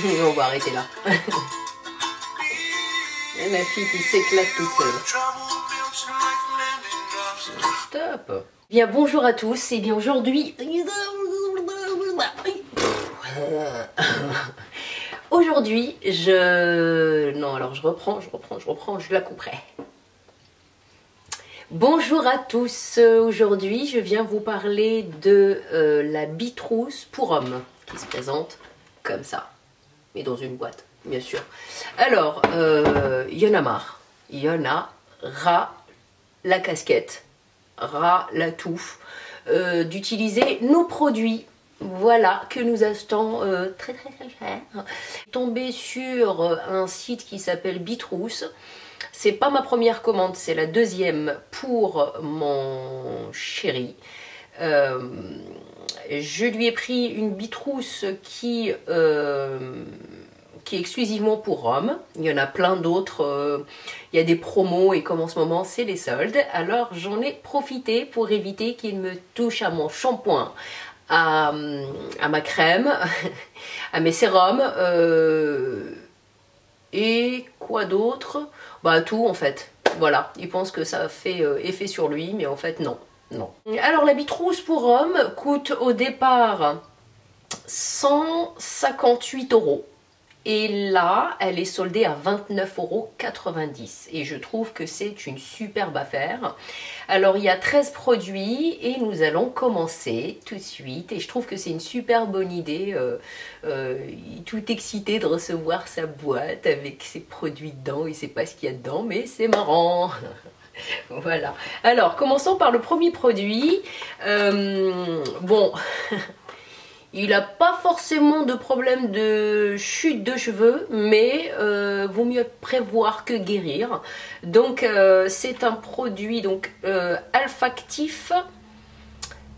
On va arrêter là. Et ma fille qui s'éclate toute seule. Stop. Bien, bonjour à tous. Et bien aujourd'hui... Aujourd'hui, Non, alors je reprends, je la couperai. Bonjour à tous. Aujourd'hui, je viens vous parler de la bitrousse pour hommes qui se présente comme ça, mais dans une boîte, bien sûr. Alors, il y en a marre. Il y en a ras la casquette, ras la touffe d'utiliser nos produits. Voilà, que nous achetons très cher. Tombé sur un site qui s'appelle Bitrousse. C'est pas ma première commande, c'est la deuxième pour mon chéri. Je lui ai pris une bitrousse qui est exclusivement pour hommes. Il y en a plein d'autres. Il y a des promos et comme en ce moment c'est les soldes. Alors j'en ai profité pour éviter qu'il me touche à mon shampoing, à ma crème, à mes sérums et quoi d'autre? Bah tout en fait. Voilà, il pense que ça fait effet sur lui, mais en fait non. Non. Alors la bitrousse pour homme coûte au départ 158 € et là elle est soldée à 29,90 € et je trouve que c'est une superbe affaire. Alors il y a 13 produits et nous allons commencer tout de suite et je trouve que c'est une super bonne idée, tout excité de recevoir sa boîte avec ses produits dedans. Il ne sait pas ce qu'il y a dedans mais c'est marrant. Voilà, alors commençons par le premier produit. Bon, il n'a pas forcément de problème de chute de cheveux, mais vaut mieux prévoir que guérir. Donc c'est un produit donc Alphactif.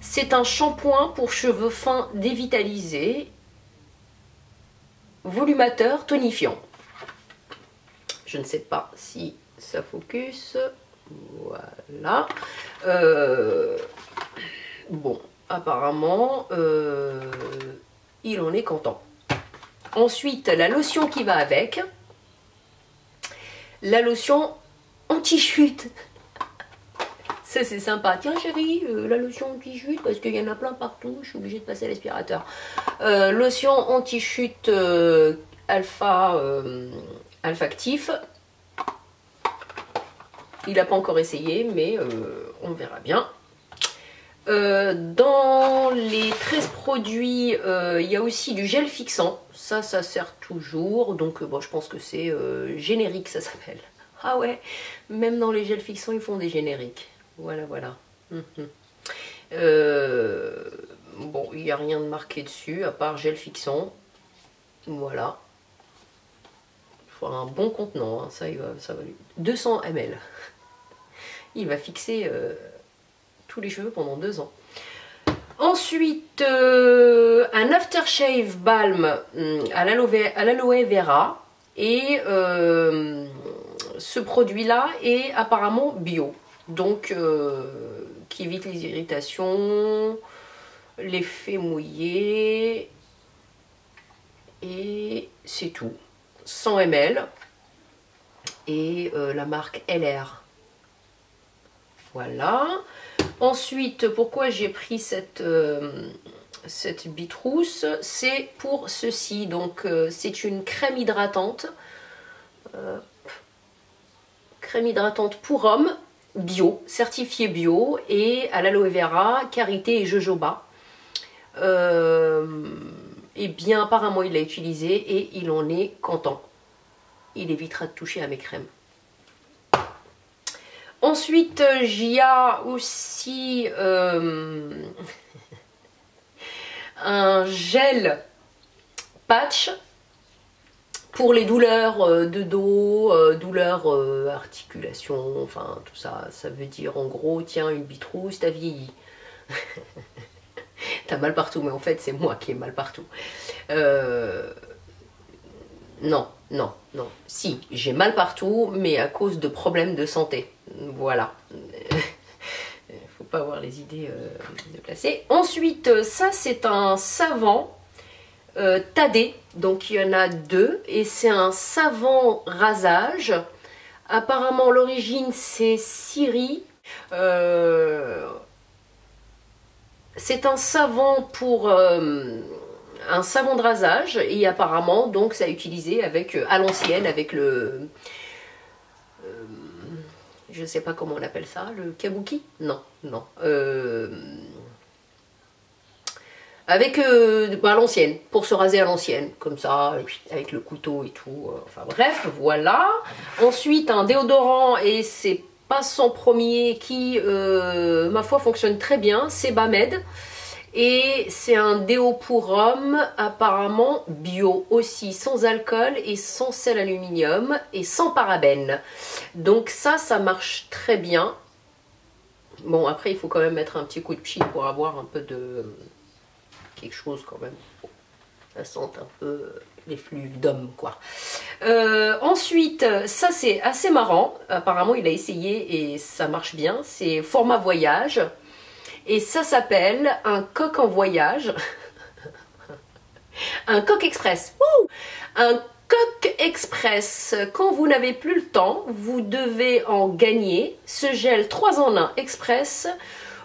C'est un shampoing pour cheveux fins dévitalisés, volumateur, tonifiant. Je ne sais pas si ça focus. Voilà. Bon, apparemment, il en est content. Ensuite, la lotion qui va avec. La lotion anti-chute. Ça, c'est sympa. Tiens, chérie, la lotion anti-chute, parce qu'il y en a plein partout. Je suis obligée de passer à l'aspirateur. Lotion anti-chute Alphactif. Il n'a pas encore essayé, mais on verra bien. Dans les 13 produits, il y a aussi du gel fixant. Ça sert toujours. Donc, bon, je pense que c'est générique, ça s'appelle. Ah ouais, même dans les gels fixants, ils font des génériques. Voilà, voilà. Bon, il n'y a rien de marqué dessus, à part gel fixant. Voilà. Il faut un bon contenant, hein. Ça va lui. 200 ml. Il va fixer tous les cheveux pendant 2 ans. Ensuite, un aftershave balm à l'aloe vera. Et ce produit-là est apparemment bio. Donc, qui évite les irritations, l'effet mouillé. Et c'est tout. 100 ml. Et la marque LR. Voilà. Ensuite, pourquoi j'ai pris cette bitrousse? C'est pour ceci. Donc, c'est une crème hydratante. Crème hydratante pour hommes, bio, certifiée bio, et à l'aloe vera, karité et jojoba. Et bien, apparemment, il l'a utilisé et il en est content. Il évitera de toucher à mes crèmes. Ensuite, il y a aussi un gel patch pour les douleurs de dos, douleurs articulation, enfin tout ça. Ça veut dire en gros, tiens, une bitrousse, t'as vieilli. T'as mal partout, mais en fait c'est moi qui ai mal partout. Non, non, non. Si, j'ai mal partout, mais à cause de problèmes de santé. Voilà. Faut pas avoir les idées déplacées. Ensuite, ça c'est un savon Tadé, donc il y en a deux, et c'est un savon rasage. Apparemment l'origine c'est Syrie. C'est un savon pour un savon de rasage et apparemment donc ça a utilisé avec à l'ancienne avec le je sais pas comment on appelle ça, le kabuki, non non avec à l'ancienne, pour se raser à l'ancienne, comme ça, avec le couteau et tout. Enfin bref, voilà. Ensuite, un déodorant, et c'est pas son premier, qui, ma foi, fonctionne très bien. C'est Bamed. Et c'est un déo pour homme, apparemment bio aussi, sans alcool et sans sel aluminium et sans parabènes. Donc ça marche très bien. Bon, après, il faut quand même mettre un petit coup de pied pour avoir un peu de... quelque chose quand même. Ça sent un peu les flux d'homme, quoi. Ensuite, ça c'est assez marrant. Apparemment, il a essayé et ça marche bien. C'est format voyage. Et ça s'appelle un coq en voyage. Un coq express. Ouh, un coq express. Quand vous n'avez plus le temps, vous devez en gagner. Ce gel 3 en 1 express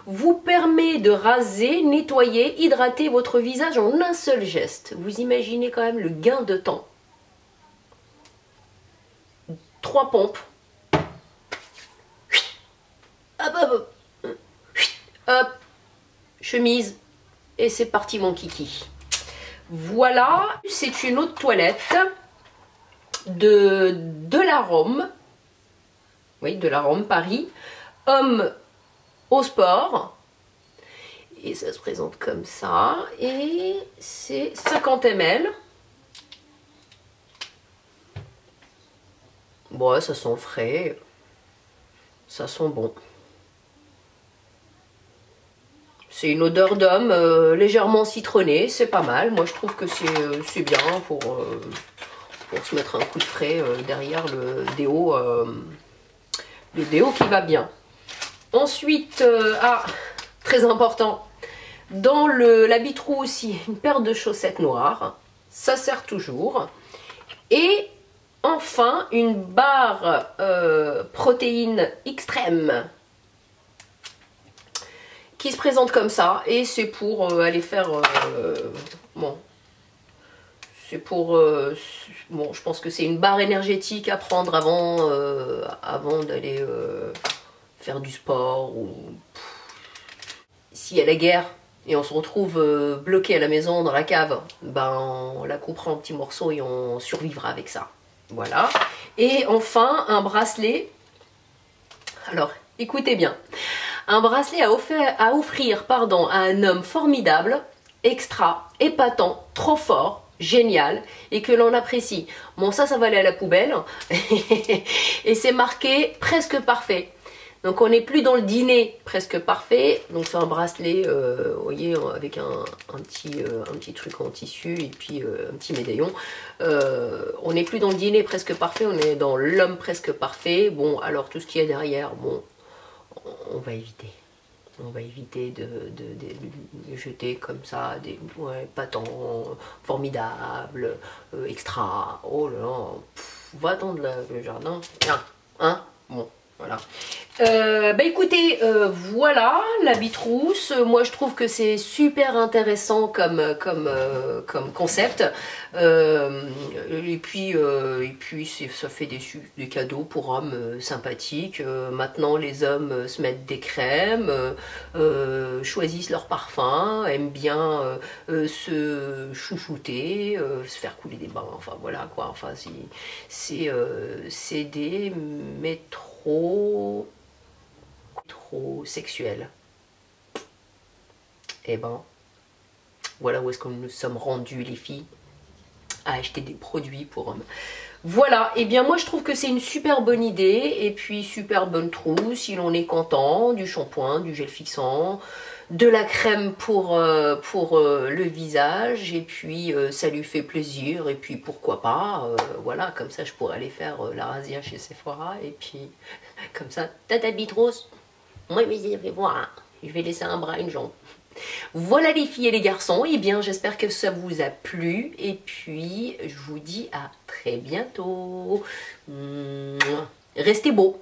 vous permet de raser, nettoyer, hydrater votre visage en un seul geste. Vous imaginez quand même le gain de temps. 3 pompes. Hop, hop, hop, chemise, et c'est parti mon kiki. Voilà, c'est une eau de toilette de l'arôme, oui, de l'arôme Paris, homme au sport, et ça se présente comme ça, et c'est 50 ml. Bon, ça sent frais, ça sent bon. C'est une odeur d'homme légèrement citronnée, c'est pas mal. Moi je trouve que c'est bien pour se mettre un coup de frais derrière le déo qui va bien. Ensuite, très important, dans l'habit trou aussi, une paire de chaussettes noires, ça sert toujours. Et enfin, une barre protéine extrême qui se présente comme ça, et c'est pour aller faire bon, c'est pour bon, je pense que c'est une barre énergétique à prendre avant d'aller faire du sport, ou s'il y a la guerre et on se retrouve bloqué à la maison dans la cave, ben on la coupera en petits morceaux et on survivra avec ça. Voilà. Et enfin un bracelet. Alors écoutez bien. Un bracelet à offrir pardon, à un homme formidable, extra, épatant, trop fort, génial, et que l'on apprécie. Bon, ça va aller à la poubelle. Et c'est marqué presque parfait. Donc on n'est plus dans le dîner presque parfait. Donc c'est un bracelet, vous voyez, avec un petit truc en tissu et puis un petit médaillon. On n'est plus dans le dîner presque parfait, on est dans l'homme presque parfait. Bon, alors tout ce qu'il y a derrière, bon... on va éviter. On va éviter de jeter comme ça des patents formidables, extra. Oh là là, va dans le jardin. Hein, bon, voilà. Bah écoutez, voilà l'habit rousse. Moi je trouve que c'est super intéressant comme concept. Et puis ça fait des cadeaux pour hommes sympathiques. Maintenant les hommes se mettent des crèmes, choisissent leur parfum, aiment bien se chouchouter, se faire couler des bains. Enfin voilà quoi. Enfin c'est des métros trop sexuel. Et ben, voilà où est-ce que nous nous sommes rendus les filles, à acheter des produits pour hommes. Voilà, et bien moi je trouve que c'est une super bonne idée, et puis super bonne trousse, si l'on est content, du shampoing, du gel fixant, de la crème pour le visage, et puis ça lui fait plaisir, et puis pourquoi pas, voilà, comme ça je pourrais aller faire la razzia chez Sephora, et puis comme ça, t'as ta bite rose. Moi, mais je vais voir, je vais laisser un bras, une jambe. Voilà les filles et les garçons, et bien j'espère que ça vous a plu et puis je vous dis à très bientôt. Restez beaux.